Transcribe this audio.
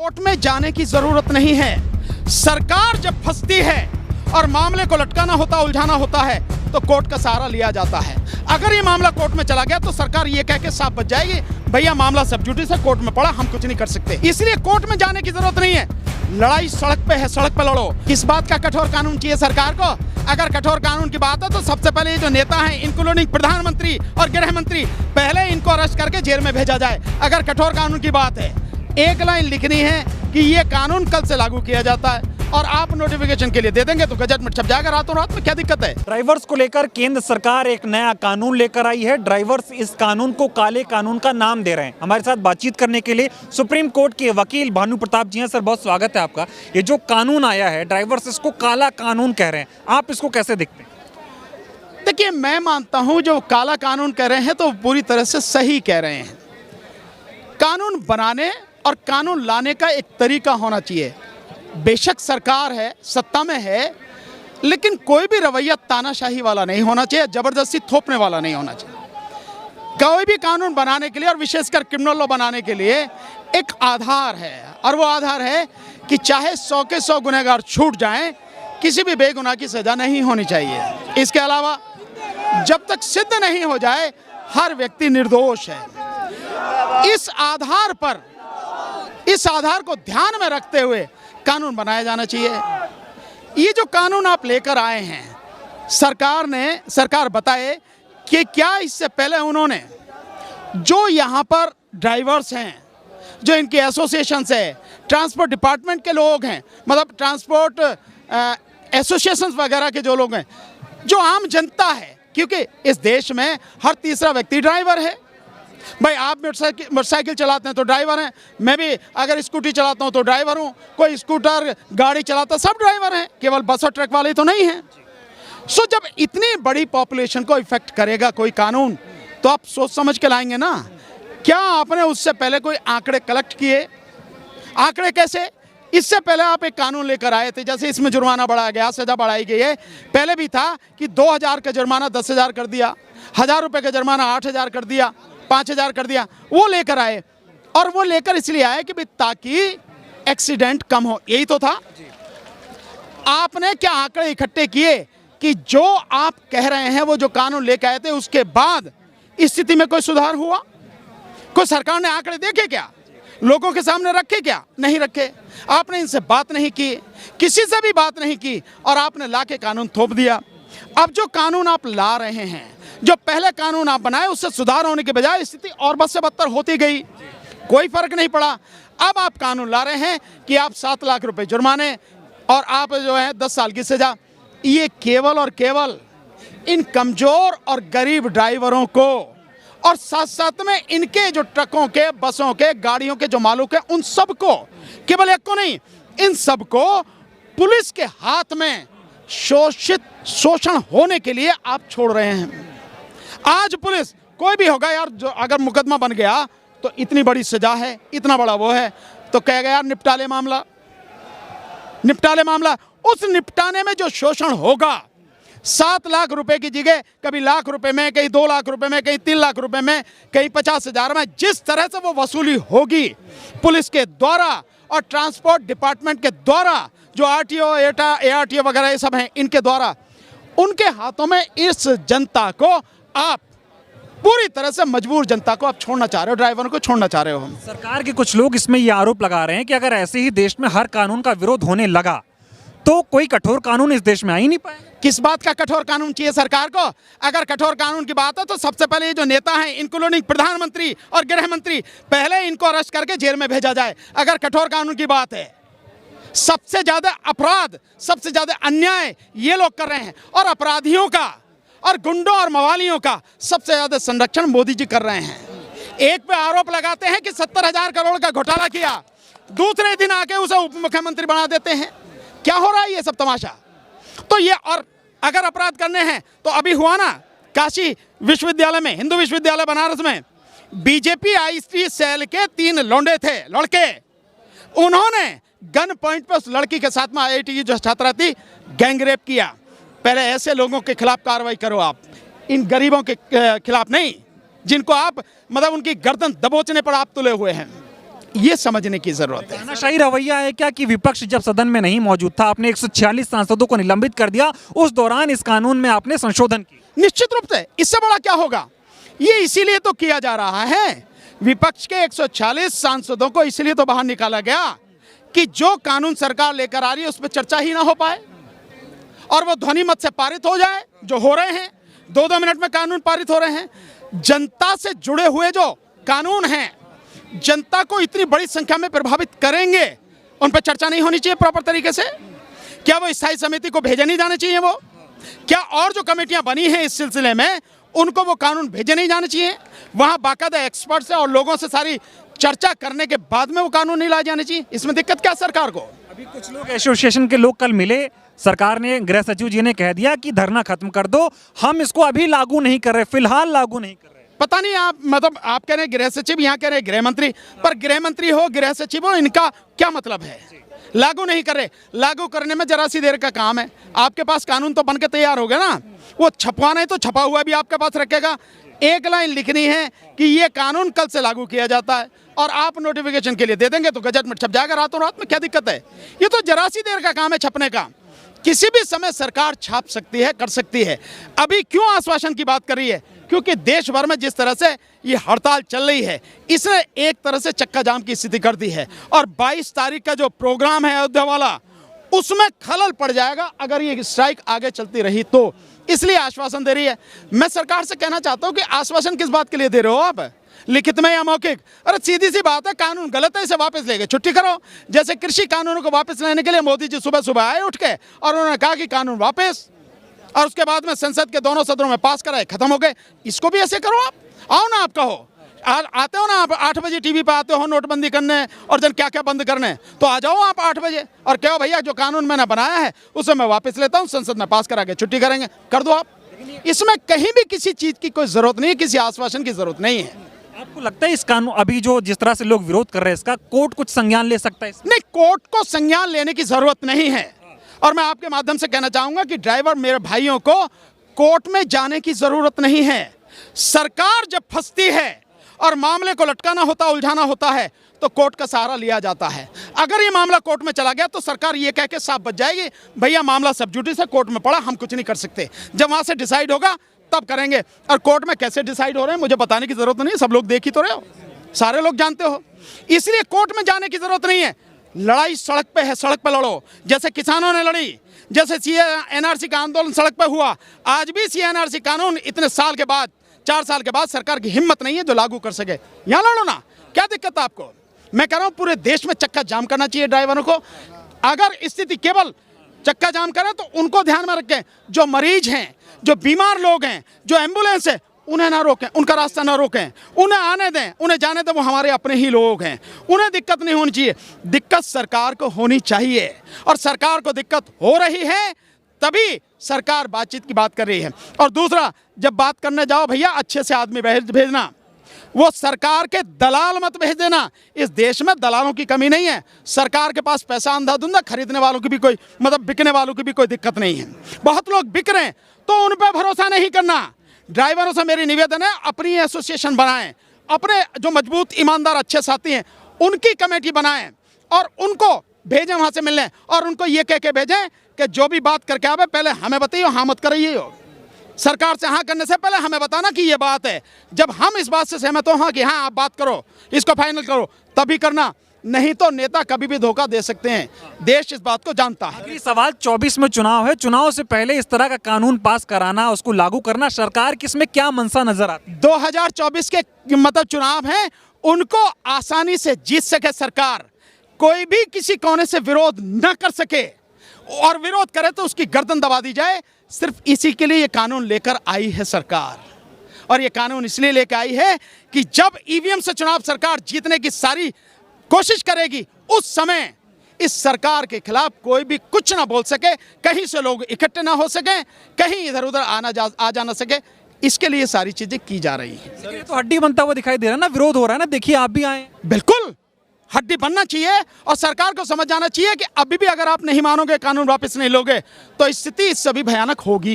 Court में जाने की जरूरत नहीं है। सरकार जब फंसती है और मामले को लटकाना होता, उलझाना होता है, तो कोर्ट का सहारा लिया जाता है। अगर ये मामला कोर्ट में चला गया तो सरकार ये कह के साफ बच जाएगी, भैया मामला सब जुडिस है, कोर्ट में पड़ा, हम कुछ नहीं कर सकते। इसलिए कोर्ट में जाने की जरूरत नहीं है। लड़ाई सड़क पे है, सड़क पे लड़ो। किस बात का कठोर कानून चाहिए सरकार को? अगर कठोर कानून की बात है तो सबसे पहले ये जो नेता हैं, इंक्लूडिंग प्रधानमंत्री और गृह मंत्री, पहले इनको अरेस्ट करके जेल में भेजा जाए। अगर कठोर कानून की बात है, एक लाइन लिखनी है कि ये कानून कल से लागू किया जाता है और आप नोटिफिकेशन के लिए दे देंगे तो गजट में छप जाएगा रातों रात में। क्या दिक्कत है? ड्राइवर्स को लेकर केंद्र सरकार एक नया कानून लेकर आई है। ड्राइवर्स इस कानून को काले कानून का नाम दे रहे हैं। हमारे साथ बातचीत करने के लिए सुप्रीम कोर्ट के वकील भानु प्रताप जी हैं। सर, बहुत स्वागत है आपका। ये जो कानून आया है, ड्राइवर्स इसको काला कानून कह रहे हैं, आप इसको कैसे देखते हैं? देखिए, मैं मानता हूं जो काला कानून कह रहे हैं तो पूरी तरह से सही कह रहे हैं। कानून बनाने और कानून लाने का एक तरीका होना चाहिए। बेशक सरकार है, सत्ता में है, लेकिन कोई भी रवैया तानाशाही वाला नहीं होना चाहिए, जबरदस्ती थोपने वाला नहीं होना चाहिए। कोई भी कानून बनाने के लिए और विशेषकर क्रिमिनल लॉ बनाने के लिए एक आधार है, और वो आधार है कि चाहे 100 के 100 गुनहगार छूट जाएं, किसी भी बेगुनाह की सजा नहीं होनी चाहिए। इसके अलावा जब तक सिद्ध नहीं हो जाए हर व्यक्ति निर्दोष है। इस आधार को ध्यान में रखते हुए कानून बनाया जाना चाहिए। ये जो कानून आप लेकर आए हैं, सरकार बताए कि क्या इससे पहले उन्होंने जो यहाँ पर ड्राइवर्स हैं, जो इनकी एसोसिएशन है, ट्रांसपोर्ट डिपार्टमेंट के लोग हैं, मतलब ट्रांसपोर्ट एसोसिएशन वगैरह के जो लोग हैं, जो आम जनता है, क्योंकि इस देश में हर तीसरा व्यक्ति ड्राइवर है। भाई, आप मोटरसाइकिल चलाते हैं तो ड्राइवर हैं, मैं भी अगर स्कूटी चलाता हूं तो ड्राइवर हूं, कोई स्कूटर गाड़ी चलाता, सब ड्राइवर हैं, केवल बस और ट्रक वाले तो नहीं हैं। सो जब इतनी बड़ी पॉपुलेशन को इफेक्ट करेगा कोई कानून, तो आप सोच समझ के लाएंगे ना। क्या आपने उससे पहले कोई आंकड़े कलेक्ट किए? आंकड़े कैसे? इससे पहले आप एक कानून लेकर आए थे, जैसे इसमें जुर्माना बढ़ाया गया, सजा बढ़ाई गई है। पहले भी था कि 2000 का जुर्माना 10,000 कर दिया, 1000 रुपये का जुर्माना 8,000 कर दिया, 5,000 कर दिया। वो लेकर आए, और वो लेकर इसलिए आए कि ताकि एक्सीडेंट कम हो। यही तो था। आपने क्या आंकड़े इकट्ठे किए कि जो आप कह रहे हैं वो जो कानून लेकर आए थे उसके बाद स्थिति में कोई सुधार हुआ? कोई सरकार ने आंकड़े देखे क्या? लोगों के सामने रखे क्या? नहीं रखे। आपने इनसे बात नहीं की, किसी से भी बात नहीं की, और आपने लाके कानून थोप दिया। अब जो कानून आप ला रहे हैं, जो पहले कानून आप बनाए, उससे सुधार होने के बजाय स्थिति और बद से बदतर होती गई, कोई फर्क नहीं पड़ा। अब आप कानून ला रहे हैं कि आप 7 लाख रुपए जुर्माने और आप जो है 10 साल की सजा। ये केवल और केवल इन कमजोर और गरीब ड्राइवरों को, और साथ साथ में इनके जो ट्रकों के, बसों के, गाड़ियों के जो मालिक हैं, उन सबको, केवल एक को नहीं, इन सबको पुलिस के हाथ में शोषण होने के लिए आप छोड़ रहे हैं। आज पुलिस, कोई भी होगा यार, जो अगर मुकदमा बन गया तो इतनी बड़ी सजा है, इतना बड़ा वो है, तो कहेगा यार निपटा ले मामला। उस निपटाने में जो शोषण होगा, 7 लाख रुपए की जगह कभी लाख रुपए में, कहीं 2 लाख रुपए में, कहीं 3 लाख रुपए में, कहीं 50,000 में, जिस तरह से वो वसूली होगी पुलिस के द्वारा और ट्रांसपोर्ट डिपार्टमेंट के द्वारा, जो आरटीओ, एआरटीओ वगैरह ये सब हैं, इनके द्वारा, उनके हाथों में इस जनता को आप पूरी तरह से मजबूर जनता को आप छोड़ना चाह रहे हो, ड्राइवरों को छोड़ना चाह रहे हो। सरकार के कुछ लोग इसमें ये आरोप लगा रहे हैं कि अगर ऐसे ही देश में हर कानून का विरोध होने लगा तो कोई कठोर कानून इस देश में आ ही नहीं पाएगा। किस बात का कठोर कानून चाहिए सरकार को? अगर कठोर कानून की बात है तो सबसे पहले ये जो नेता हैं, इंक्लूडिंग प्रधानमंत्री और गृह मंत्री, पहले इनको अरेस्ट करके जेल में भेजा जाए। अगर कठोर कानून की बात है, सबसे ज्यादा अपराध, सबसे ज्यादा अन्याय ये लोग कर रहे हैं, और अपराधियों का और गुंडों और मवालियों का सबसे ज्यादा संरक्षण मोदी जी कर रहे हैं। एक पे आरोप लगाते हैं कि 70,000 करोड़ का घोटाला किया, दूसरे दिन आके उसे उप मुख्यमंत्री बना देते हैं। क्या हो रहा है ये सब तमाशा? तो ये, और अगर अपराध करने हैं तो अभी हुआ ना, काशी विश्वविद्यालय में, हिंदू विश्वविद्यालय बनारस में, बीजेपी आईटी सेल के 3 लौंडे थे, लड़के, उन्होंने गन पॉइंट पर उस लड़की के साथ में आईआईटी की जो छात्रा थी, गैंगरेप किया। पहले ऐसे लोगों के खिलाफ कार्रवाई करो आप, इन गरीबों के खिलाफ नहीं, जिनको आप मतलब उनकी गर्दन दबोचने पर आप तुले हुए हैं। ये समझने की जरूरत है। तानाशाही रवैया है क्या कि विपक्ष जब सदन में नहीं मौजूद था आपने 146 सांसदों को निलंबित कर दिया, उस दौरान इस कानून में आपने संशोधन किए? निश्चित रूप से इससे बड़ा क्या होगा, ये इसीलिए तो किया जा रहा है। विपक्ष के 140 सांसदों को इसलिए तो बाहर निकाला गया कि जो कानून सरकार लेकर आ रही है उस पर चर्चा ही ना हो पाए और वो ध्वनि मत से पारित हो जाए, जो हो रहे हैं 2-2 मिनट में कानून पारित हो रहे हैं। जनता से जुड़े हुए जो कानून हैं, जनता को इतनी बड़ी संख्या में प्रभावित करेंगे, उन पर चर्चा नहीं होनी चाहिए प्रॉपर तरीके से? क्या वो स्थायी समिति को भेजे नहीं जाने चाहिए? वो क्या और जो कमेटियां बनी हैं इस सिलसिले में उनको वो कानून भेजे नहीं जाने चाहिए? वहां बाकायदा एक्सपर्ट से और लोगों से सारी चर्चा करने के बाद में वो कानून नहीं लाए जाने चाहिए? इसमें दिक्कत क्या सरकार को? अभी कुछ लोग एसोसिएशन के लोग कल मिले, सरकार ने, गृह सचिव जी ने कह दिया कि धरना खत्म कर दो, हम इसको अभी लागू नहीं कर रहे, फिलहाल लागू नहीं कर रहे। पता नहीं, आप मतलब आप कह रहे हैं गृह सचिव, यहाँ कह रहे हैं गृह मंत्री, पर गृह मंत्री हो गृह सचिव हो, इनका क्या मतलब है? लागू नहीं कर रहे, लागू करने में जरा सी देर का काम है। आपके पास कानून तो बनकर तैयार हो गया ना, वो छपवाना है तो छपा हुआ भी आपके पास रखेगा। एक लाइन लिखनी है कि ये कानून कल से लागू किया जाता है और आप नोटिफिकेशन के लिए दे देंगे तो गजट में छप जाएगा रातों रात में। क्या दिक्कत है? ये तो जरा सी देर का काम है छपने का। किसी भी समय सरकार छाप सकती है, कर सकती है। अभी क्यों आश्वासन की बात कर रही है? क्योंकि देश भर में जिस तरह से ये हड़ताल चल रही है, इसने एक तरह से चक्का जाम की स्थिति कर दी है और 22 तारीख का जो प्रोग्राम है अयोध्या वाला, उसमें खलल पड़ जाएगा अगर ये स्ट्राइक आगे चलती रही तो। इसलिए आश्वासन दे रही है। मैं सरकार से कहना चाहता हूं कि आश्वासन किस बात के लिए दे रहे हो आप, लिखित में या मौखिक? अरे सीधी सी बात है, कानून गलत है, इसे वापस लेके छुट्टी करो। जैसे कृषि कानूनों को वापस लेने के लिए मोदी जी सुबह सुबह आए उठ के और उन्होंने कहा कि कानून वापस, और उसके बाद में संसद के दोनों सदनों में पास कराए, खत्म हो गए। इसको भी ऐसे करो आप। आओ ना, आप कहो, आते हो ना आप 8 बजे टीवी पे आते हो नोटबंदी करने और जन क्या क्या बंद करने, तो आ जाओ आप 8 बजे और कहो भैया जो कानून मैंने बनाया है उसे मैं वापस लेता हूँ, संसद में पास करा के छुट्टी करेंगे, कर दो आप। इसमें कहीं भी किसी चीज की कोई जरूरत नहीं है, किसी आश्वासन की जरूरत नहीं है। आपको लगता है इस कानून, अभी जो जिस तरह से लोग विरोध कर रहे हैं इसका, कोर्ट कुछ संज्ञान ले सकता है इसमें? नहीं, कोर्ट को संज्ञान लेने की जरूरत नहीं है। और मैं आपके माध्यम से कहना चाहूंगा कि ड्राइवर मेरे भाइयों को कोर्ट में जाने की जरूरत नहीं है। सरकार जब फंसती है और मामले को लटकाना होता, उलझाना होता है, तो कोर्ट का सहारा लिया जाता है। अगर ये मामला कोर्ट में चला गया तो सरकार ये कह के साफ बच जाएगी, भैया मामला सब जुडिस है, कोर्ट में पड़ा, हम कुछ नहीं कर सकते। जब वहां से डिसाइड होगा तब करेंगे। और कोर्ट में कैसे डिसाइड हो रहे हैं मुझे बताने की जरूरत नहीं है, सब लोग देख ही तो रहे हो, सारे लोग जानते हो। इसलिए कोर्ट में जाने की जरूरत नहीं है। लड़ाई सड़क पे है, सड़क पे लड़ो। जैसे किसानों ने लड़ी, जैसे एनआरसी का आंदोलन सड़क पे हुआ, आज भी एनआरसी कानून इतने साल के बाद, 4 साल के बाद सरकार की हिम्मत नहीं है जो लागू कर सके। यहाँ लड़ो ना, क्या दिक्कत है आपको? मैं कह रहा हूँ पूरे देश में चक्का जाम करना चाहिए ड्राइवरों को। अगर स्थिति केवल चक्का जाम करें तो उनको ध्यान में रखें, जो मरीज हैं, जो बीमार लोग हैं, जो एम्बुलेंस है, उन्हें ना रोकें, उनका रास्ता ना रोकें, उन्हें आने दें, उन्हें जाने दें, वो हमारे अपने ही लोग हैं, उन्हें दिक्कत नहीं होनी चाहिए। दिक्कत सरकार को होनी चाहिए और सरकार को दिक्कत हो रही है तभी सरकार बातचीत की बात कर रही है। और दूसरा, जब बात करने जाओ भैया अच्छे से आदमी भेजना, वो सरकार के दलाल मत भेज देना। इस देश में दलालों की कमी नहीं है, सरकार के पास पैसा अंधाधुंधा, खरीदने वालों की भी कोई मतलब बिकने वालों की भी कोई दिक्कत नहीं है। बहुत लोग बिक रहे हैं तो उन पर भरोसा नहीं करना। ड्राइवरों से मेरी निवेदन है, अपनी एसोसिएशन बनाएं, अपने जो मजबूत ईमानदार अच्छे साथी हैं उनकी कमेटी बनाएं और उनको भेजें वहां से मिलने, और उनको ये कह के भेजें कि जो भी बात करके आवे पहले हमें बताइए, हाँ मत करिए हो। सरकार से हाँ करने से पहले हमें बताना कि ये बात है। जब हम इस बात से सहमत हो, हाँ कि हाँ आप बात करो, इसको फाइनल करो, तभी करना। नहीं तो नेता कभी भी धोखा दे सकते हैं, देश इस बात को जानता है। अगली सवाल, 24 में चुनाव है, चुनाव से पहले इस तरह का कानून पास कराना, उसको लागू करना, सरकार की इसमें क्या मंशा नजर आती है? 2024 के मतलब चुनाव हैं, उनको आसानी से जीत सके सरकार, कोई भी किसी कोने से विरोध न कर सके, और विरोध करे तो उसकी गर्दन दबा दी जाए। सिर्फ इसी के लिए ये कानून लेकर आई है सरकार। और ये कानून इसलिए लेकर आई है कि जब ईवीएम से चुनाव सरकार जीतने की सारी कोशिश करेगी, उस समय इस सरकार के खिलाफ कोई भी कुछ ना बोल सके, कहीं से लोग इकट्ठे ना हो सके, कहीं इधर उधर आ जा ना सके। इसके लिए सारी चीजें की जा रही हैं। ये तो हड्डी बनता हुआ दिखाई दे रहा है ना, विरोध हो रहा है ना, देखिए आप भी आए। बिल्कुल हड्डी बनना चाहिए और सरकार को समझ जाना चाहिए कि अभी भी अगर आप नहीं मानोगे, कानून वापस नहीं लोगे, तो स्थिति इससे भी भयानक होगी।